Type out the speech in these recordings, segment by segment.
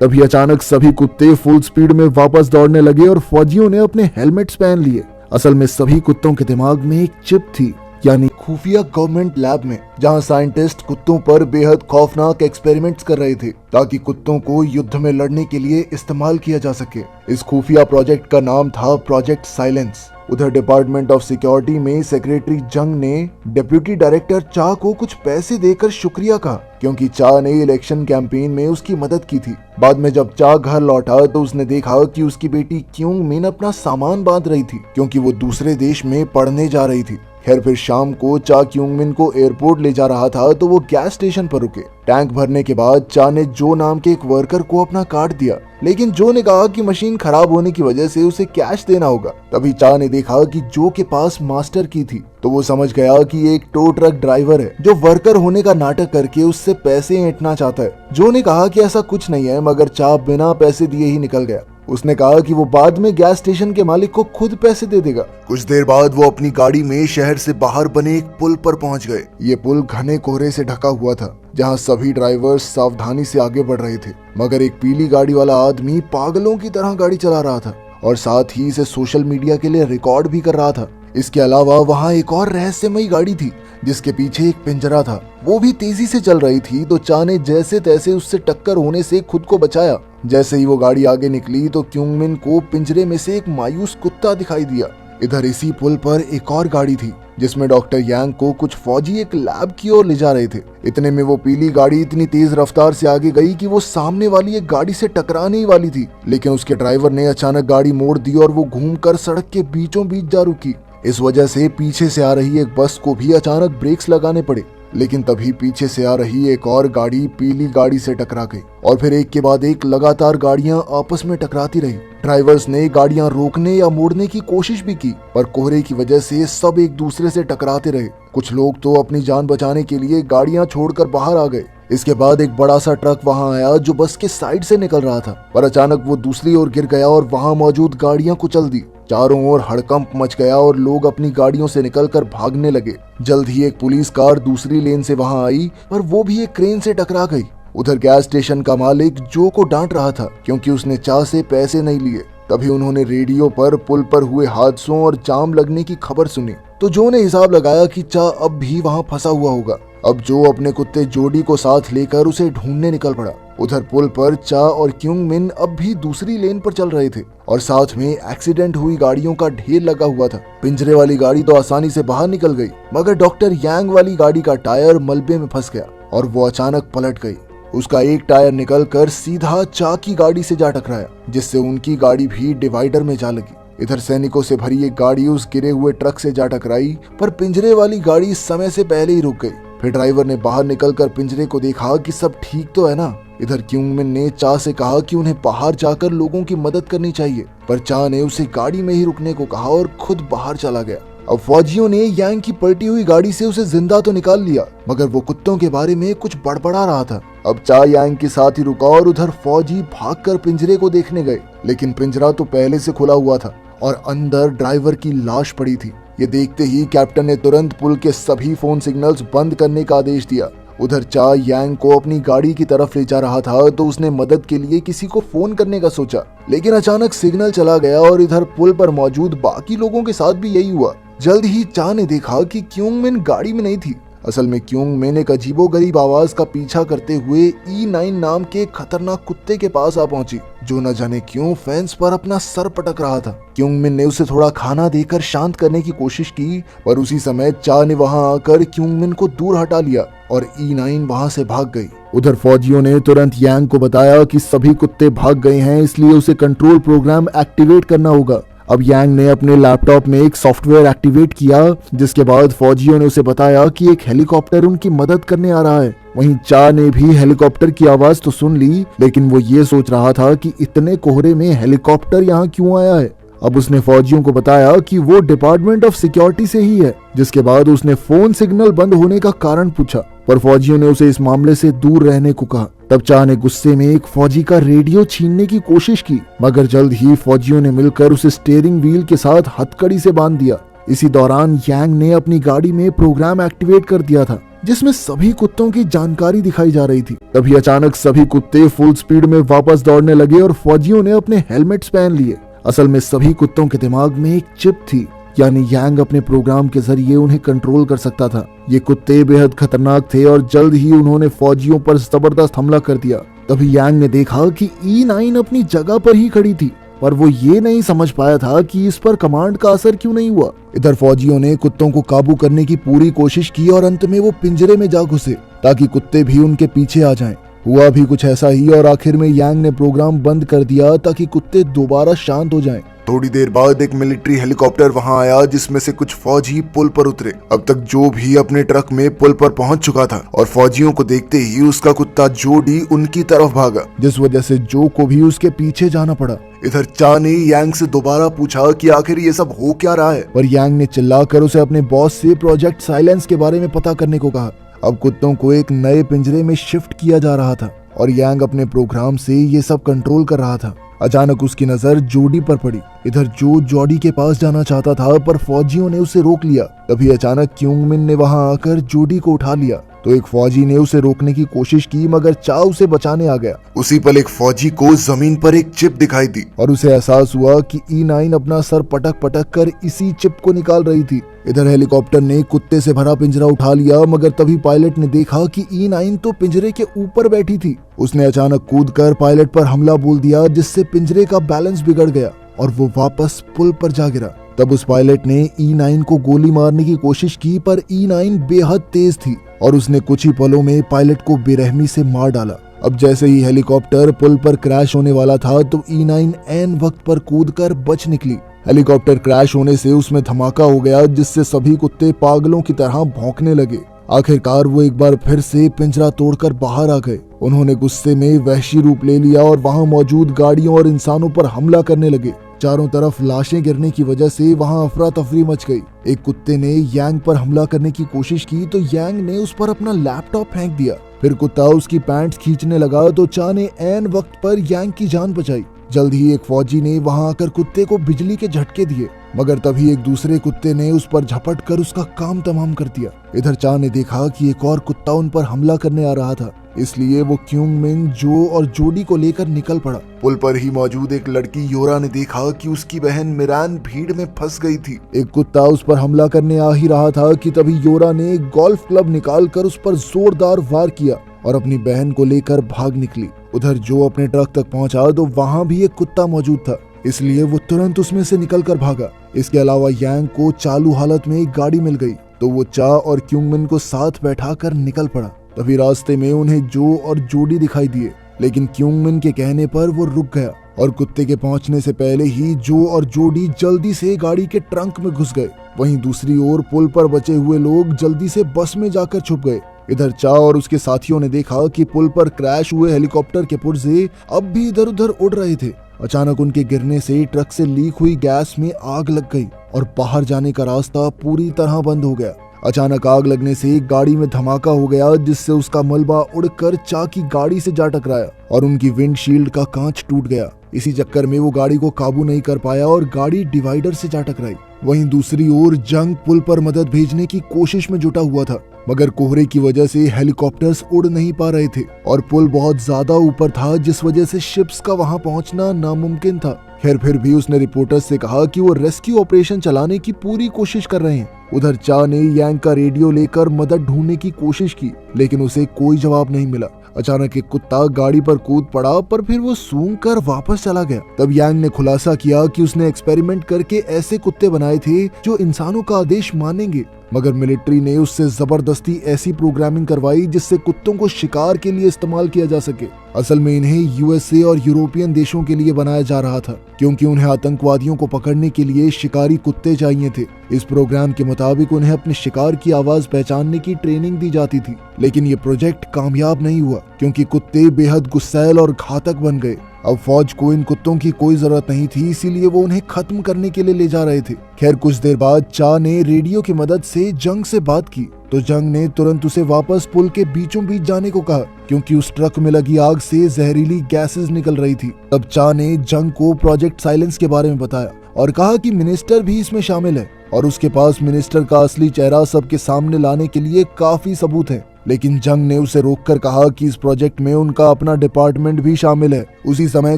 तभी अचानक सभी कुत्ते फुल स्पीड में वापस दौड़ने लगे और फौजियों ने अपने हेलमेट्स पहन लिए। असल में सभी कुत्तों के दिमाग में एक चिप थी, यानी खुफिया गवर्नमेंट लैब में, जहां साइंटिस्ट कुत्तों पर बेहद खौफनाक एक्सपेरिमेंट्स कर रहे थे ताकि कुत्तों को युद्ध में लड़ने के लिए इस्तेमाल किया जा सके। इस खुफिया प्रोजेक्ट का नाम था प्रोजेक्ट साइलेंस। उधर डिपार्टमेंट ऑफ सिक्योरिटी में सेक्रेटरी जंग ने डिप्टी डायरेक्टर चा को कुछ पैसे देकर शुक्रिया कहा, क्योंकि चा ने इलेक्शन कैंपेन में उसकी मदद की थी। बाद में जब चा घर लौटा तो उसने देखा कि उसकी बेटी क्यूंग मिन अपना सामान बांध रही थी, क्योंकि वो दूसरे देश में पढ़ने जा रही थी। खैर फिर शाम को चा क्यूंग मिन को एयरपोर्ट ले जा रहा था तो वो गैस स्टेशन पर रुके। टैंक भरने के बाद चा ने जो नाम के एक वर्कर को अपना कार्ड दिया, लेकिन जो ने कहा कि मशीन खराब होने की वजह से उसे कैश देना होगा। तभी चा ने देखा कि जो के पास मास्टर की थी, तो वो समझ गया कि एक टो ट्रक ड्राइवर है जो वर्कर होने का नाटक करके उससे पैसे ऐंठना चाहता है। जो ने कहा कि ऐसा कुछ नहीं है, मगर चा बिना पैसे दिए ही निकल गया। उसने कहा कि वो बाद में गैस स्टेशन के मालिक को खुद पैसे दे देगा। कुछ देर बाद वो अपनी गाड़ी में शहर से बाहर बने एक पुल पर पहुंच गए। ये पुल घने कोहरे से ढका हुआ था, जहां सभी ड्राइवर्स सावधानी से आगे बढ़ रहे थे, मगर एक पीली गाड़ी वाला आदमी पागलों की तरह गाड़ी चला रहा था और साथ ही इसे सोशल मीडिया के लिए रिकॉर्ड भी कर रहा था। इसके अलावा वहाँ एक और रहस्यमयी गाड़ी थी जिसके पीछे एक पिंजरा था, वो भी तेजी से चल रही थी। तो चा ने जैसे तैसे उससे टक्कर होने से खुद को बचाया। जैसे ही वो गाड़ी आगे निकली तो क्यूंग मिन को पिंजरे में से एक मायूस कुत्ता दिखाई दिया। इधर इसी पुल पर एक और गाड़ी थी जिसमें डॉक्टर यांग को कुछ फौजी एक लैब की ओर ले जा रहे थे। इतने में वो पीली गाड़ी इतनी तेज रफ्तार से आगे गई कि वो सामने वाली एक गाड़ी से टकराने ही वाली थी, लेकिन उसके ड्राइवर ने अचानक गाड़ी मोड़ दी और वो घूमकर सड़क के बीचों बीच जा रुकी। इस वजह से पीछे से आ रही एक बस को भी अचानक ब्रेक्स लगाने पड़े, लेकिन तभी पीछे से आ रही एक और गाड़ी पीली गाड़ी से टकरा गई और फिर एक के बाद एक लगातार गाड़ियां आपस में टकराती रही। ड्राइवर्स ने गाड़ियां रोकने या मोड़ने की कोशिश भी की, पर कोहरे की वजह से सब एक दूसरे से टकराते रहे। कुछ लोग तो अपनी जान बचाने के लिए गाड़ियां छोड़कर बाहर आ गए। इसके बाद एक बड़ा सा ट्रक वहां आया जो बस के साइड से निकल रहा था, पर अचानक वो दूसरी ओर गिर गया और वहां मौजूद गाड़ियां कुचल दी। चारों ओर हड़कंप मच गया और लोग अपनी गाड़ियों से निकलकर भागने लगे। जल्द ही एक पुलिस कार दूसरी लेन से वहां आई, पर वो भी एक क्रेन से टकरा गई। उधर गैस स्टेशन का मालिक जो को डांट रहा था क्योंकि उसने चा से पैसे नहीं लिए। तभी उन्होंने रेडियो पर पुल पर हुए हादसों और जाम लगने की खबर सुनी, तो जो ने हिसाब लगाया कि चा अब भी वहां फंसा हुआ होगा। अब जो अपने कुत्ते जोडी को साथ लेकर उसे ढूंढने निकल पड़ा। उधर पुल पर चा और क्यूंग मिन अब भी दूसरी लेन पर चल रहे थे और साथ में एक्सीडेंट हुई गाड़ियों का ढेर लगा हुआ था। पिंजरे वाली गाड़ी तो आसानी से बाहर निकल गई, मगर डॉक्टर यांग वाली गाड़ी का टायर मलबे में फंस गया और वो अचानक पलट गई। उसका एक टायर निकलकर सीधा चा की गाड़ी से जा टकराया, जिससे उनकी गाड़ी भी डिवाइडर में जा लगी। इधर सैनिकों से भरी एक गाड़ी उस गिरे हुए ट्रक से जा टकराई, पर पिंजरे वाली गाड़ी समय से पहले ही रुक गई। फिर ड्राइवर ने बाहर निकलकर पिंजरे को देखा कि सब ठीक तो है ना। इधर क्यूंग मिन ने चा से कहा कि उन्हें बाहर जाकर लोगों की मदद करनी चाहिए, पर चा ने उसे गाड़ी में ही रुकने को कहा और खुद बाहर चला गया। अब फौजियों ने यांग की पलटी हुई गाड़ी से उसे जिंदा तो निकाल लिया, मगर वो कुत्तों के बारे में कुछ बड़बड़ा रहा था। अब चा यांग के साथ ही रुका और उधर फौजी भागकर पिंजरे को देखने गए, लेकिन पिंजरा तो पहले से खुला हुआ था और अंदर ड्राइवर की लाश पड़ी थी। ये देखते ही कैप्टन ने तुरंत पुल के सभी फोन सिग्नल्स बंद करने का आदेश दिया। उधर चा यांग को अपनी गाड़ी की तरफ ले जा रहा था तो उसने मदद के लिए किसी को फोन करने का सोचा, लेकिन अचानक सिग्नल चला गया और इधर पुल पर मौजूद बाकी लोगों के साथ भी यही हुआ। जल्द ही चा ने देखा कि क्यूंग मिन गाड़ी में नहीं थी। असल में क्यूंग मिन एक अजीबोगरीब आवाज का पीछा करते हुए E9 नाम के खतरनाक कुत्ते के पास आ पहुंची, जो न जाने क्यों फेंस पर अपना सर पटक रहा था। क्यूंग मिन ने उसे थोड़ा खाना देकर शांत करने की कोशिश की, पर उसी समय चा ने वहां आकर क्यूंग मिन को दूर हटा लिया और E9 वहां से भाग गई। उधर फौजियों ने तुरंत यांग को बताया कि सभी कुत्ते भाग गए हैं, इसलिए उसे कंट्रोल प्रोग्राम एक्टिवेट करना होगा। अब यांग ने अपने लैपटॉप में एक सॉफ्टवेयर एक्टिवेट किया, जिसके बाद फौजियों ने उसे बताया कि एक हेलीकॉप्टर उनकी मदद करने आ रहा है। वहीं चा ने भी हेलीकॉप्टर की आवाज तो सुन ली, लेकिन वो ये सोच रहा था कि इतने कोहरे में हेलीकॉप्टर यहाँ क्यों आया है। अब उसने फौजियों को बताया कि वो डिपार्टमेंट ऑफ सिक्योरिटी से ही है, जिसके बाद उसने फोन सिग्नल बंद होने का कारण पूछा, पर फौजियों ने उसे इस मामले से दूर रहने को कहा। तब चा ने गुस्से में एक फौजी का रेडियो छीनने की कोशिश की, मगर जल्द ही फौजियों ने मिलकर उसे स्टीयरिंग व्हील के साथ हथकड़ी से बांध दिया। इसी दौरान यांग ने अपनी गाड़ी में प्रोग्राम एक्टिवेट कर दिया था, जिसमें सभी कुत्तों की जानकारी दिखाई जा रही थी। तभी अचानक सभी कुत्ते फुल स्पीड में वापस दौड़ने लगे और फौजियों ने अपने हेलमेट्स पहन लिए। असल में सभी कुत्तों के दिमाग में एक चिप थी, यानी यांग अपने प्रोग्राम के जरिए उन्हें कंट्रोल कर सकता था। ये कुत्ते बेहद खतरनाक थे और जल्द ही उन्होंने फौजियों पर जबरदस्त हमला कर दिया। तभी यांग ने देखा कि E9 अपनी जगह पर ही खड़ी थी, पर वो ये नहीं समझ पाया था कि इस पर कमांड का असर क्यों नहीं हुआ। इधर फौजियों ने कुत्तों को काबू करने की पूरी कोशिश की और अंत में वो पिंजरे में जा घुसे ताकि कुत्ते भी उनके पीछे आ जाएं। हुआ भी कुछ ऐसा ही और आखिर में यांग ने प्रोग्राम बंद कर दिया ताकि कुत्ते दोबारा शांत हो जाएं। थोड़ी देर बाद एक मिलिट्री हेलीकॉप्टर वहां आया जिसमें से कुछ फौजी पुल पर उतरे। अब तक जो भी अपने ट्रक में पुल पर पहुंच चुका था और फौजियों को देखते ही उसका कुत्ता जोडी उनकी तरफ भागा, जिस वजह से जो को भी उसके पीछे जाना पड़ा। इधर चा ने यांग से दोबारा पूछा कि आखिर ये सब हो क्या रहा है, पर यांग ने चिल्लाकर उसे अपने बॉस से प्रोजेक्ट साइलेंस के बारे में पता करने को कहा। अब कुत्तों को एक नए पिंजरे में शिफ्ट किया जा रहा था और यांग अपने प्रोग्राम से ये सब कंट्रोल कर रहा था। अचानक उसकी नजर जोडी पर पड़ी। इधर जो जोडी के पास जाना चाहता था पर फौजियों ने उसे रोक लिया। तभी अचानक क्योंगमिन ने वहां आकर जोडी को उठा लिया तो एक फौजी ने उसे रोकने की कोशिश की मगर चा उसे बचाने आ गया। उसी पल एक फौजी को जमीन पर एक चिप दिखाई दी और उसे एहसास हुआ कि E9 अपना सर पटक पटक कर इसी चिप को निकाल रही थी। इधर हेलीकॉप्टर ने कुत्ते से भरा पिंजरा उठा लिया मगर तभी पायलट ने देखा कि E9 तो पिंजरे के ऊपर बैठी थी। उसने अचानक कूदकर पायलट पर हमला बोल दिया जिससे पिंजरे का बैलेंस बिगड़ गया और वो वापस पुल पर जा गिरा। तब उस पायलट ने E9 को गोली मारने की कोशिश की पर E9 बेहद तेज थी और उसने कुछ ही पलों में पायलट को बेरहमी से मार डाला। अब जैसे ही हेलीकॉप्टर पुल पर क्रैश होने वाला था तो E9 ऐन वक्त पर कूदकर बच निकली। हेलीकॉप्टर क्रैश होने से उसमें धमाका हो गया जिससे सभी कुत्ते पागलों की तरह भौंकने लगे। आखिरकार वो एक बार फिर से पिंजरा तोड़कर बाहर आ गए। उन्होंने गुस्से में वहशी रूप ले लिया और वहां मौजूद गाड़ियों और इंसानों पर हमला करने लगे। चारों तरफ लाशें गिरने की वजह से वहां अफरा तफरी मच गई। एक कुत्ते ने यांग पर हमला करने की कोशिश की तो यांग ने उस पर अपना लैपटॉप फेंक दिया। फिर कुत्ता उसकी पैंट्स खींचने लगा तो चा ने ऐन वक्त पर यांग की जान बचाई। जल्द ही एक फौजी ने वहां आकर कुत्ते को बिजली के झटके दिए मगर तभी एक दूसरे कुत्ते ने उस पर झपट कर उसका काम तमाम कर दिया। इधर चा ने देखा कि एक और कुत्ता उन पर हमला करने आ रहा था, इसलिए वो क्योंगमिन, जो और जोडी को लेकर निकल पड़ा। पुल पर ही मौजूद एक लड़की योरा ने देखा कि उसकी बहन मिरान भीड़ में फंस गई थी। एक कुत्ता उस पर हमला करने आ ही रहा था कि तभी योरा ने एक गोल्फ क्लब निकाल कर उस पर जोरदार वार किया और अपनी बहन को लेकर भाग निकली। उधर जो अपने ट्रक तक पहुंचा तो वहां भी एक कुत्ता मौजूद था, इसलिए वो तुरंत उसमें से निकल कर भागा। इसके अलावा यांग को चालू हालत में एक गाड़ी मिल गई तो वो चा और क्योंगमिन को साथ बैठाकर निकल पड़ा। तभी रास्ते में उन्हें जो और जोडी दिखाई दिए, लेकिन क्योंगमिन के कहने पर वो रुक गया और कुत्ते के पहुंचने से पहले ही जो और जोडी जल्दी से गाड़ी के ट्रंक में घुस गए। वहीं दूसरी ओर पुल पर बचे हुए लोग जल्दी से बस में जाकर छुप गए। इधर चा और उसके साथियों ने देखा कि पुल पर क्रैश हुए हेलीकॉप्टर के पुर्जे अब भी इधर उधर उड़ रहे थे। अचानक उनके गिरने से ट्रक से लीक हुई गैस में आग लग गई और बाहर जाने का रास्ता पूरी तरह बंद हो गया। अचानक आग लगने से गाड़ी में धमाका हो गया जिससे उसका मलबा उड़कर चा की गाड़ी से जा टकराया और उनकी विंडशील्ड का कांच टूट गया। इसी चक्कर में वो गाड़ी को काबू नहीं कर पाया और गाड़ी डिवाइडर से जा टकराई। वहीं दूसरी ओर जंग पुल पर मदद भेजने की कोशिश में जुटा हुआ था मगर कोहरे की वजह से हेलीकॉप्टर्स उड़ नहीं पा रहे थे और पुल बहुत ज्यादा ऊपर था जिस वजह से शिप्स का वहां पहुंचना नामुमकिन था। खैर फिर भी उसने रिपोर्टर्स से कहा कि वो रेस्क्यू ऑपरेशन चलाने की पूरी कोशिश कर रहे हैं। उधर चा ने यांग का रेडियो लेकर मदद ढूंढने की कोशिश की लेकिन उसे कोई जवाब नहीं मिला। अचानक एक कुत्ता गाड़ी पर कूद पड़ा पर फिर वो सूंघ कर वापस चला गया। तब यांग ने खुलासा किया कि उसने एक्सपेरिमेंट करके ऐसे कुत्ते बनाए थे जो इंसानों का आदेश मानेंगे मगर मिलिट्री ने उससे जबरदस्ती ऐसी प्रोग्रामिंग करवाई जिससे कुत्तों को शिकार के लिए इस्तेमाल किया जा सके। असल में इन्हें यूएसए और यूरोपियन देशों के लिए बनाया जा रहा था क्योंकि उन्हें आतंकवादियों को पकड़ने के लिए शिकारी कुत्ते चाहिए थे। इस प्रोग्राम के मुताबिक उन्हें अपने शिकार की आवाज पहचानने की ट्रेनिंग दी जाती थी लेकिन ये प्रोजेक्ट कामयाब नहीं हुआ क्योंकि कुत्ते बेहद गुस्सैल और घातक बन गए। अब फौज को इन कुत्तों की कोई जरूरत नहीं थी, इसीलिए वो उन्हें खत्म करने के लिए ले जा रहे थे। खैर कुछ देर बाद चा ने रेडियो की मदद से जंग से बात की तो जंग ने तुरंत उसे वापस पुल के बीचों बीच जाने को कहा क्योंकि उस ट्रक में लगी आग से जहरीली गैसेस निकल रही थी। तब चा ने जंग को प्रोजेक्ट साइलेंस के बारे में बताया और कहा कि मिनिस्टर भी इसमें शामिल है और उसके पास मिनिस्टर का असली चेहरा सबके सामने लाने के लिए काफी सबूत है। लेकिन जंग ने उसे रोककर कहा कि इस प्रोजेक्ट में उनका अपना डिपार्टमेंट भी शामिल है। उसी समय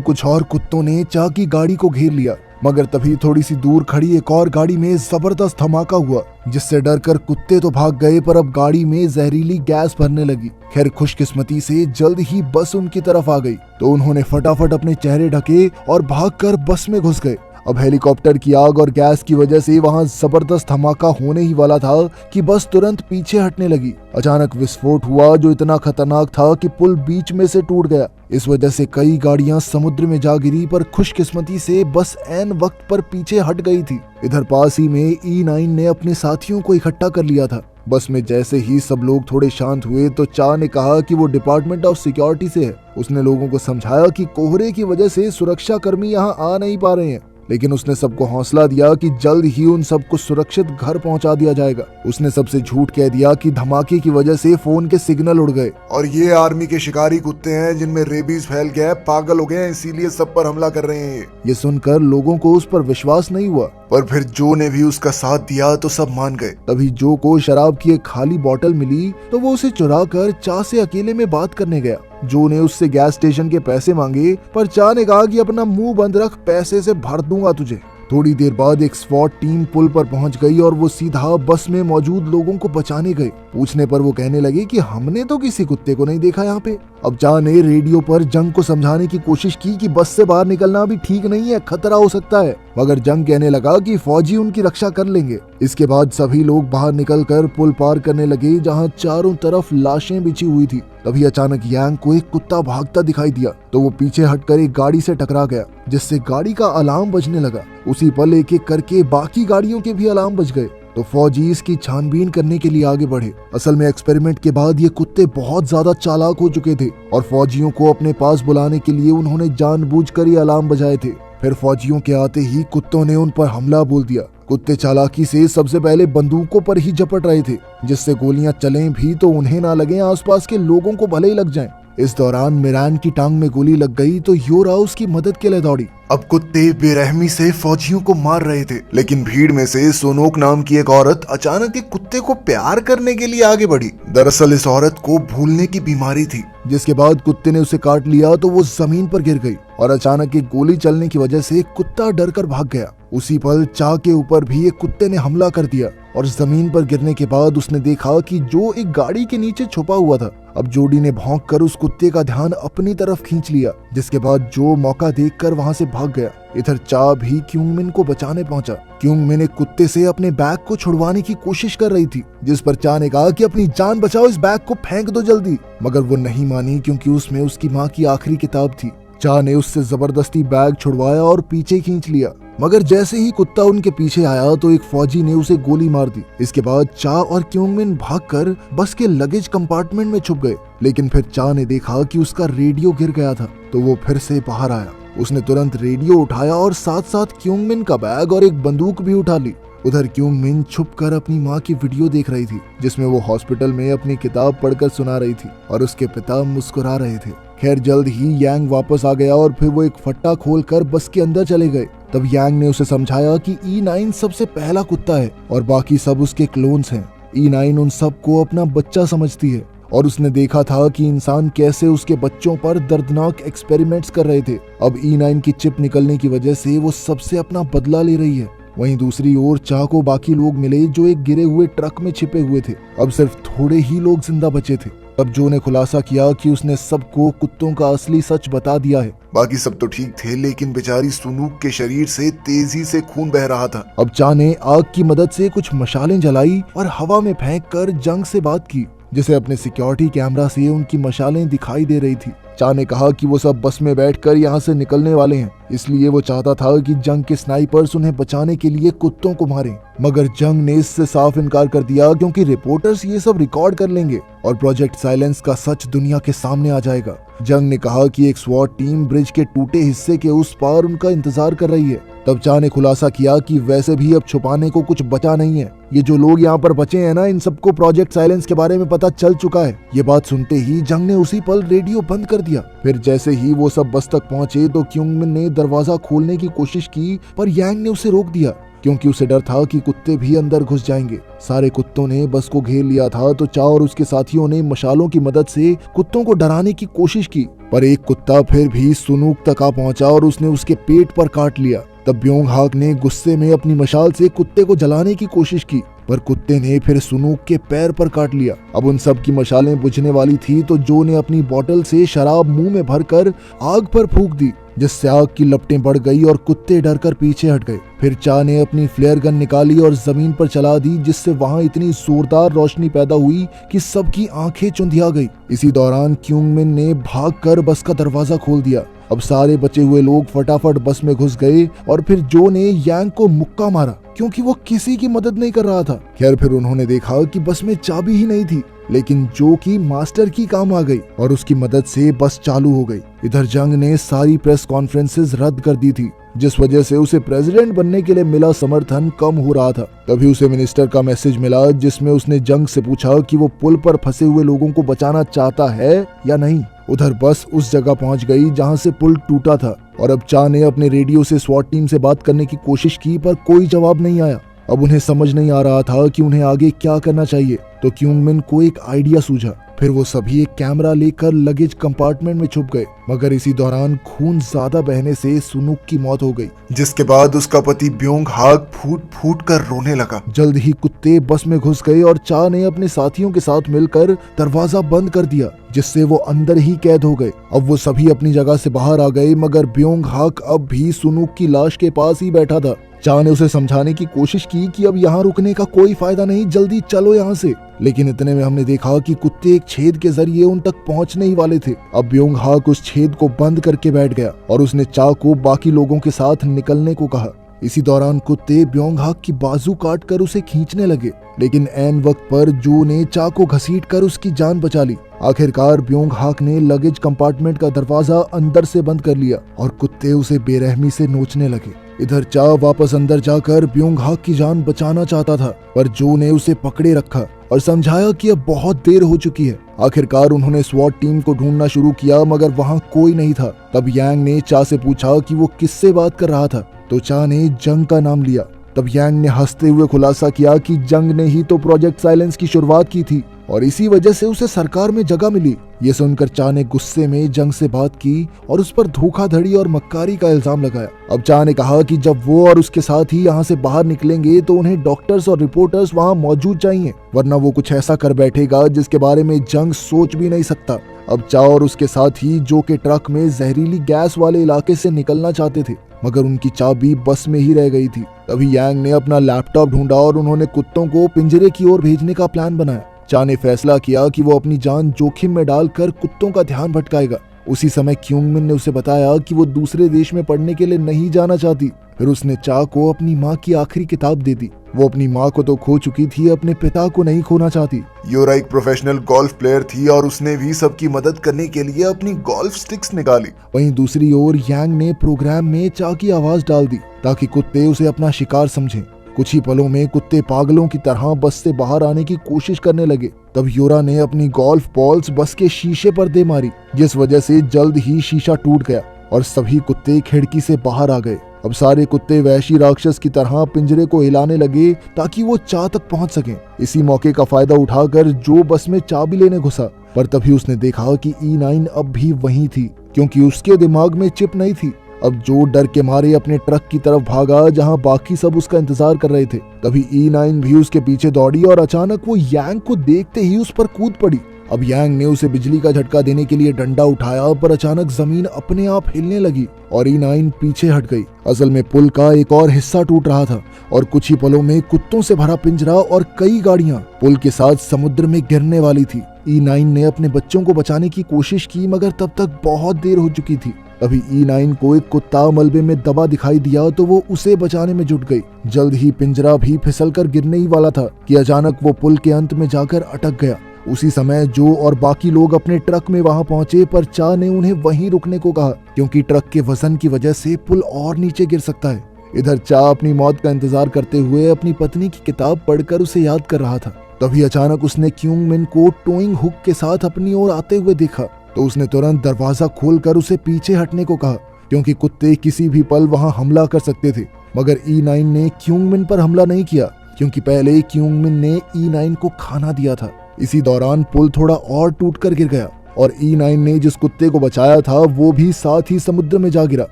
कुछ और कुत्तों ने चा की गाड़ी को घेर लिया, मगर तभी थोड़ी सी दूर खड़ी एक और गाड़ी में जबरदस्त धमाका हुआ, जिससे डरकर कुत्ते तो भाग गए पर अब गाड़ी में जहरीली गैस भरने लगी। खैर खुशकिस्मती से जल्द ही बस उनकी तरफ आ गई, तो उन्होंने फटाफट अपने चेहरे ढके और भागकर बस में घुस गए। अब हेलीकॉप्टर की आग और गैस की वजह से वहां जबरदस्त धमाका होने ही वाला था कि बस तुरंत पीछे हटने लगी। अचानक विस्फोट हुआ जो इतना खतरनाक था कि पुल बीच में से टूट गया। इस वजह से कई गाड़ियां समुद्र में जा गिरी, पर खुशकिस्मती से बस ऐन वक्त पर पीछे हट गई थी। इधर पास ही में E9 ने अपने साथियों को इकट्ठा कर लिया था। बस में जैसे ही सब लोग थोड़े शांत हुए तो चा ने कहा कि वो डिपार्टमेंट ऑफ सिक्योरिटी से है। उसने लोगों को समझाया कि कोहरे की वजह से सुरक्षा कर्मी यहाँ आ नहीं पा रहे हैं, लेकिन उसने सबको हौसला दिया कि जल्द ही उन सबको सुरक्षित घर पहुंचा दिया जाएगा। उसने सबसे झूठ कह दिया कि धमाके की वजह से फोन के सिग्नल उड़ गए और ये आर्मी के शिकारी कुत्ते हैं जिनमें रेबीज फैल गया है, पागल हो गए हैं, इसीलिए सब पर हमला कर रहे हैं। ये सुनकर लोगों को उस पर विश्वास नहीं हुआ, पर फिर जो ने भी उसका साथ दिया तो सब मान गए। तभी जो को शराब की एक खाली बोतल मिली तो वो उसे चुरा कर चा से अकेले में बात करने गया। जो ने उससे गैस स्टेशन के पैसे मांगे, पर चा ने कहा कि अपना मुंह बंद रख, पैसे से भर दूंगा तुझे। थोड़ी देर बाद एक स्वॉट टीम पुल पर पहुंच गई और वो सीधा बस में मौजूद लोगों को बचाने गए। पूछने पर वो कहने लगे कि हमने तो किसी कुत्ते को नहीं देखा यहाँ पे। अब चा ने रेडियो पर जंग को समझाने की कोशिश की कि बस से बाहर निकलना भी ठीक नहीं है, खतरा हो सकता है, मगर जंग कहने लगा कि फौजी उनकी रक्षा कर लेंगे। इसके बाद सभी लोग बाहर निकलकर पुल पार करने लगे, जहाँ चारों तरफ लाशें बिछी हुई थी। तभी अचानक यांग को एक कुत्ता भागता दिखाई दिया, तो वो पीछे हटकर एक गाड़ी से टकरा गया, जिससे गाड़ी का अलार्म बजने लगा। उसी पल एक एक करके बाकी गाड़ियों के भी अलार्म बज गए, तो फौजी इसकी छानबीन करने के लिए आगे बढ़े। असल में एक्सपेरिमेंट के बाद ये कुत्ते बहुत ज्यादा चालाक हो चुके थे और फौजियों को अपने पास बुलाने के लिए उन्होंने जानबूझकर ये अलार्म बजाए थे। फिर फौजियों के आते ही कुत्तों ने उन पर हमला बोल दिया। कुत्ते चालाकी से सबसे पहले बंदूकों पर ही झपट रहे थे, जिससे गोलियां चलें भी तो उन्हें ना लगे, आसपास के लोगों को भले ही लग जाएं। इस दौरान मिरान की टांग में गोली लग गई तो योरा उसकी मदद के लिए दौड़ी। अब कुत्ते बेरहमी से फौजियों को मार रहे थे, लेकिन भीड़ में से सोनोक नाम की एक औरत अचानक एक कुत्ते को प्यार करने के लिए आगे बढ़ी। दरअसल इस औरत को भूलने की बीमारी थी, जिसके बाद कुत्ते ने उसे काट लिया तो वो जमीन पर गिर गई और अचानक एक गोली चलने की वजह से कुत्ता डरकर भाग गया। उसी पल चा के ऊपर भी एक कुत्ते ने हमला कर दिया और जमीन पर गिरने के बाद उसने देखा कि जो एक गाड़ी के नीचे छुपा हुआ था। अब जोडी ने भौंक कर उस कुत्ते का ध्यान अपनी तरफ खींच लिया, जिसके बाद जो मौका देखकर वहां से भाग गया। इधर चा भी क्यूंगमिन को बचाने पहुंचा। क्यूंगमिन एक कुत्ते से अपने बैग को छुड़वाने की कोशिश कर रही थी, जिस पर चा ने कहा कि अपनी जान बचाओ, इस बैग को फेंक दो जल्दी, मगर वो नहीं मानी क्योंकि उसमें उसकी माँ की आखिरी किताब थी। चा ने उससे जबरदस्ती बैग छुड़वाया और पीछे खींच लिया, मगर जैसे ही कुत्ता उनके पीछे आया तो एक फौजी ने उसे गोली मार दी। इसके बाद चा और क्यूंगमिन भागकर बस के लगेज कंपार्टमेंट में छुप गए, लेकिन फिर चा ने देखा कि उसका रेडियो गिर गया था, तो वो फिर से बाहर आया। उसने तुरंत रेडियो उठाया और साथ साथ क्यूंगमिन का बैग और एक बंदूक भी उठा ली। उधर क्यूंगमिन छुपकर अपनी माँ की वीडियो देख रही थी, जिसमें वो हॉस्पिटल में अपनी किताब पढ़कर सुना रही थी और उसके पिता मुस्कुरा रहे थे। खैर जल्द ही यांग वापस आ गया और फिर वो एक फट्टा खोलकर बस के अंदर चले गए। तब यांग ने उसे समझाया कि E9 सबसे पहला कुत्ता है और बाकी सब उसके क्लोन्स हैं। E9 उन सबको अपना बच्चा समझती है और उसने देखा था कि इंसान कैसे उसके बच्चों पर दर्दनाक एक्सपेरिमेंट्स कर रहे थे। अब E9 की चिप निकलने की वजह से वो सबसे अपना बदला ले रही है। वहीं दूसरी ओर चा को बाकी लोग मिले जो एक गिरे हुए ट्रक में छिपे हुए थे। अब सिर्फ थोड़े ही लोग जिंदा बचे थे। तब जो ने खुलासा किया कि उसने सबको कुत्तों का असली सच बता दिया है। बाकी सब तो ठीक थे, लेकिन बेचारी सुनूक के शरीर से तेजी से खून बह रहा था। अब चा ने आग की मदद से कुछ मशालें जलाई और हवा में फेंक कर जंग से बात की, जिसे अपने सिक्योरिटी कैमरा से उनकी मशालें दिखाई दे रही थी। चा ने कहा कि वो सब बस में बैठकर यहाँ से निकलने वाले हैं, इसलिए वो चाहता था कि जंग के स्नाइपर्स उन्हें बचाने के लिए कुत्तों को मारें। मगर जंग ने इससे साफ इनकार कर दिया क्योंकि रिपोर्टर्स ये सब रिकॉर्ड कर लेंगे और प्रोजेक्ट साइलेंस का सच दुनिया के सामने आ जाएगा। जंग ने कहा कि एक स्वॉट टीम ब्रिज के टूटे हिस्से के उस पार उनका इंतजार कर रही है। तब चा ने खुलासा किया कि वैसे भी अब छुपाने को कुछ बचा नहीं है। ये जो लोग यहाँ पर बचे हैं ना, इन सबको प्रोजेक्ट साइलेंस के बारे में पता चल चुका है। ये बात सुनते ही जंग ने उसी पल रेडियो बंद कर दिया। फिर जैसे ही वो सब बस तक पहुंचे तो क्यूंगमिन ने दरवाजा खोलने की कोशिश की, पर यांग ने उसे रोक दिया। क्योंकि उसे डर था कि कुत्ते भी अंदर घुस जाएंगे। सारे कुत्तों ने बस को घेर लिया था तो चा और उसके साथियों ने मशालों की मदद से कुत्तों को डराने की कोशिश की, पर एक कुत्ता फिर भी सुनूक तक आ पहुंचा और उसने उसके पेट पर काट लिया। तब ब्योंग हाक ने गुस्से में अपनी मशाल से कुत्ते को जलाने की कोशिश की, पर कुत्ते ने फिर सुनूक के पैर पर काट लिया। अब उन सब की मशालें बुझने वाली थी तो जो ने अपनी बोतल से शराब मुंह में भरकर आग पर फूंक दी, जिससे आग की लपटें बढ़ गई और कुत्ते डरकर पीछे हट गए। फिर चा ने अपनी फ्लेयर गन निकाली और जमीन पर चला दी, जिससे वहां इतनी जोरदार रोशनी पैदा हुई कि सबकी आंखें चुंधिया गई। इसी दौरान क्यूंग मिन ने भागकर बस का दरवाजा खोल दिया। अब सारे बचे हुए लोग फटाफट बस में घुस गए और फिर जो ने यांग को मुक्का मारा, क्योंकि वो किसी की मदद नहीं कर रहा था। खैर फिर उन्होंने देखा कि बस में चाबी ही नहीं थी, लेकिन जो की मास्टर की काम आ गई और उसकी मदद से बस चालू हो गई। इधर जंग ने सारी प्रेस कॉन्फ्रेंसेस रद्द कर दी थी, जिस वजह से उसे प्रेसिडेंट बनने के लिए मिला समर्थन कम हो रहा था। तभी उसे मिनिस्टर का मैसेज मिला, जिसमें उसने जंग से पूछा कि वो पुल पर फंसे हुए लोगों को बचाना चाहता है या नहीं। उधर बस उस जगह पहुंच गई जहां से पुल टूटा था और अब चा ने अपने रेडियो से स्वॉट टीम से बात करने की कोशिश की, पर कोई जवाब नहीं आया। अब उन्हें समझ नहीं आ रहा था कि उन्हें आगे क्या करना चाहिए, तो क्यूंग मिन को एक आइडिया सूझा। फिर वो सभी एक कैमरा लेकर लगेज कंपार्टमेंट में छुप गए, मगर इसी दौरान खून ज्यादा बहने से सुनूक की मौत हो गई, जिसके बाद उसका पति ब्योंग हाक फूट फूट कर रोने लगा। जल्द ही कुत्ते बस में घुस गए और चा ने अपने साथियों के साथ मिलकर दरवाजा बंद कर दिया, जिससे वो अंदर ही कैद हो गए। अब वो सभी अपनी जगह से बाहर आ गए, मगर ब्योंग हाक अब भी सुनूक की लाश के पास ही बैठा था। चा ने उसे समझाने की कोशिश की कि अब यहाँ रुकने का कोई फायदा नहीं, जल्दी चलो यहाँ से। लेकिन इतने में हमने देखा कि कुत्ते एक छेद के जरिए उन तक पहुँचने ही वाले थे। अब ब्योंग हाक उस छेद को बंद करके बैठ गया और उसने चा को बाकी लोगों के साथ निकलने को कहा। इसी दौरान कुत्ते ब्योंग हाक की बाजू काट कर उसे खींचने लगे, लेकिन ऐन वक्त पर जो ने चा को घसीटकर उसकी जान बचा ली। आखिरकार ब्योंग हाक ने लगेज कंपार्टमेंट का दरवाजा अंदर से बंद कर लिया और कुत्ते उसे बेरहमी से नोचने लगे। इधर चा वापस अंदर जाकर ब्योंग हाक की जान बचाना चाहता था, पर जो ने उसे पकड़े रखा और समझाया कि अब बहुत देर हो चुकी है। आखिरकार उन्होंने स्वॉट टीम को ढूंढना शुरू किया, मगर वहां कोई नहीं था। तब यांग ने चा से पूछा कि वो किससे बात कर रहा था, तो चा ने जंग का नाम लिया। तब यांग ने हंसते हुए खुलासा किया कि जंग ने ही तो प्रोजेक्ट साइलेंस की शुरुआत की थी और इसी वजह से उसे सरकार में जगह मिली। ये सुनकर चा ने गुस्से में जंग से बात की और उस पर धोखाधड़ी और मक्कारी का इल्जाम लगाया। अब चा ने कहा कि जब वो और उसके साथ ही यहाँ से बाहर निकलेंगे तो उन्हें डॉक्टर्स और रिपोर्टर्स वहाँ मौजूद चाहिए, वरना वो कुछ ऐसा कर बैठेगा जिसके बारे में जंग सोच भी नहीं सकता। अब चा और उसके साथ ही जो के ट्रक में जहरीली गैस वाले इलाके से निकलना चाहते थे, मगर उनकी चाबी बस में ही रह गई थी। तभी यांग ने अपना लैपटॉप ढूंढा और उन्होंने कुत्तों को पिंजरे की ओर भेजने का प्लान बनाया। चा ने फैसला किया कि वो अपनी जान जोखिम में डालकर कुत्तों का ध्यान भटकाएगा। उसी समय क्यूंग मिन ने उसे बताया कि वो दूसरे देश में पढ़ने के लिए नहीं जाना चाहती। फिर उसने चा को अपनी माँ की आखिरी किताब दे दी। वो अपनी माँ को तो खो चुकी थी, अपने पिता को नहीं खोना चाहती। योरा एक प्रोफेशनल गोल्फ प्लेयर थी और उसने भी सबकी मदद करने के लिए अपनी गोल्फ स्टिक्स निकाली। वहीं दूसरी ओर यांग ने प्रोग्राम में चा की आवाज डाल दी ताकि कुत्ते उसे अपना शिकार समझें। कुछ ही पलों में कुत्ते पागलों की तरह बस से बाहर आने की कोशिश करने लगे। तब योरा ने अपनी गोल्फ बॉल्स बस के शीशे पर दे मारी, जिस वजह से जल्द ही शीशा टूट गया और सभी कुत्ते खिड़की से बाहर आ गए। अब सारे कुत्ते वैशी राक्षस की तरह पिंजरे को हिलाने लगे ताकि वो चा तक पहुंच सकें। इसी मौके का फायदा उठाकर जो बस में चाबी लेने घुसा, पर तभी उसने देखा कि E9 अब भी वहीं थी, क्योंकि उसके दिमाग में चिप नहीं थी। अब जो डर के मारे अपने ट्रक की तरफ भागा जहां बाकी सब उसका इंतजार कर रहे थे। तभी E9 भी उसके पीछे दौड़ी और अचानक वो यांग को देखते ही उस पर कूद पड़ी। अब यांग ने उसे बिजली का झटका देने के लिए डंडा उठाया, पर अचानक जमीन अपने आप हिलने लगी और E9 पीछे हट गई। असल में पुल का एक और हिस्सा टूट रहा था और कुछ ही पलों में कुत्तों से भरा पिंजरा और कई गाड़ियां पुल के साथ समुद्र में गिरने वाली थी। E9 ने अपने बच्चों को बचाने की कोशिश की, मगर तब तक बहुत देर हो चुकी थी। तभी E9 को एक कुत्ता मलबे में दबा दिखाई दिया तो वो उसे बचाने में जुट गई। जल्द ही पिंजरा भी फिसलकर गिरने ही वाला था कि अचानक वो पुल के अंत में जाकर अटक गया। उसी समय जो और बाकी लोग अपने ट्रक में वहां पहुंचे, पर चा ने उन्हें वहीं रुकने को कहा, क्योंकि ट्रक के वजन की वजह से पुल और नीचे गिर सकता है। इधर चा अपनी मौत का इंतजार करते हुए अपनी पत्नी की किताब पढ़कर उसे याद कर रहा था। तभी अचानक उसने क्यूंग मिन को टोइंग हुक के साथ अपनी ओर आते हुए देखा, तो उसने तुरंत दरवाजा खोलकर उसे पीछे हटने को कहा। क्योंकि कुत्ते किसी भी पल वहां हमला कर सकते थे। मगर E9 ने क्यूंगमिन पर हमला नहीं किया, क्योंकि पहले क्यूंगमिन ने E9 को खाना दिया था। इसी दौरान पुल थोड़ा और टूटकर गिर गया और E9 ने जिस कुत्ते को बचाया था वो भी साथ ही समुद्र में जा गिरा।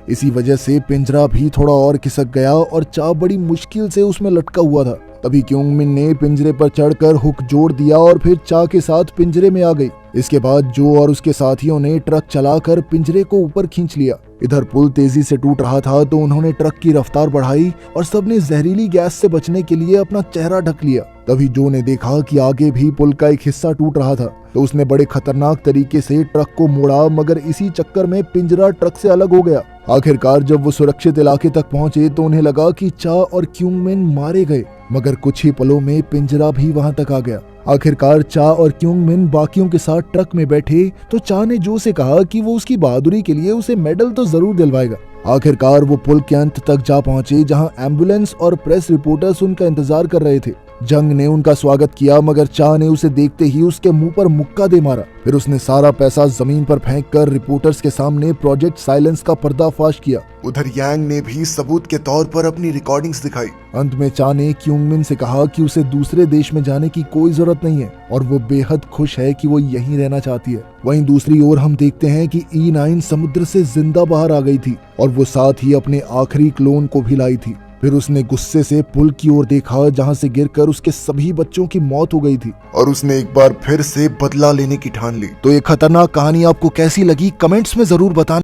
इसी वजह से पिंजरा भी थोड़ा और खिसक गया और चा बड़ी मुश्किल से उसमें लटका हुआ था। तभी क्यूंगमिन ने पिंजरे पर चढ़कर हुक जोड़ दिया और फिर चा के साथ पिंजरे में आ गई। इसके बाद जो और उसके साथियों ने ट्रक चलाकर पिंजरे को ऊपर खींच लिया। इधर पुल तेजी से टूट रहा था तो उन्होंने ट्रक की रफ्तार बढ़ाई और सबने जहरीली गैस से बचने के लिए अपना चेहरा ढक लिया। तभी जो ने देखा कि आगे भी पुल का एक हिस्सा टूट रहा था तो उसने बड़े खतरनाक तरीके से ट्रक को मोड़ा, मगर इसी चक्कर में पिंजरा ट्रक से अलग हो गया। आखिरकार जब वो सुरक्षित इलाके तक पहुंचे तो उन्हें लगा कि चा और क्यूंगमिन मारे गए, मगर कुछ ही पलों में पिंजरा भी वहां तक आ गया। आखिरकार चा और क्यूंगमिन बाकियों के साथ ट्रक में बैठे तो चा ने जो से कहा कि वो उसकी बहादुरी के लिए उसे मेडल तो जरूर दिलवाएगा। आखिरकार वो पुल के अंत तक जा पहुंचे जहां एम्बुलेंस और प्रेस रिपोर्टर्स उनका इंतजार कर रहे थे। जंग ने उनका स्वागत किया, मगर चा ने उसे देखते ही उसके मुंह पर मुक्का दे मारा। फिर उसने सारा पैसा जमीन पर फेंककर रिपोर्टर्स के सामने प्रोजेक्ट साइलेंस का पर्दाफाश किया। उधर यांग ने भी सबूत के तौर पर अपनी रिकॉर्डिंग्स दिखाई। अंत में चा ने क्यूंगमिन से कहा कि उसे दूसरे देश में जाने की कोई जरूरत नहीं है और वो बेहद खुश है कि वो यहीं रहना चाहती है। वहीं दूसरी ओर हम देखते हैं कि E9 समुद्र से जिंदा बाहर आ गई थी और वो साथ ही अपने आखिरी क्लोन को भी लाई थी। फिर उसने गुस्से से पुल की ओर देखा जहां से गिरकर उसके सभी बच्चों की मौत हो गई थी और उसने एक बार फिर से बदला लेने की ठान ली। तो ये खतरनाक कहानी आपको कैसी लगी कमेंट्स में जरूर बताना।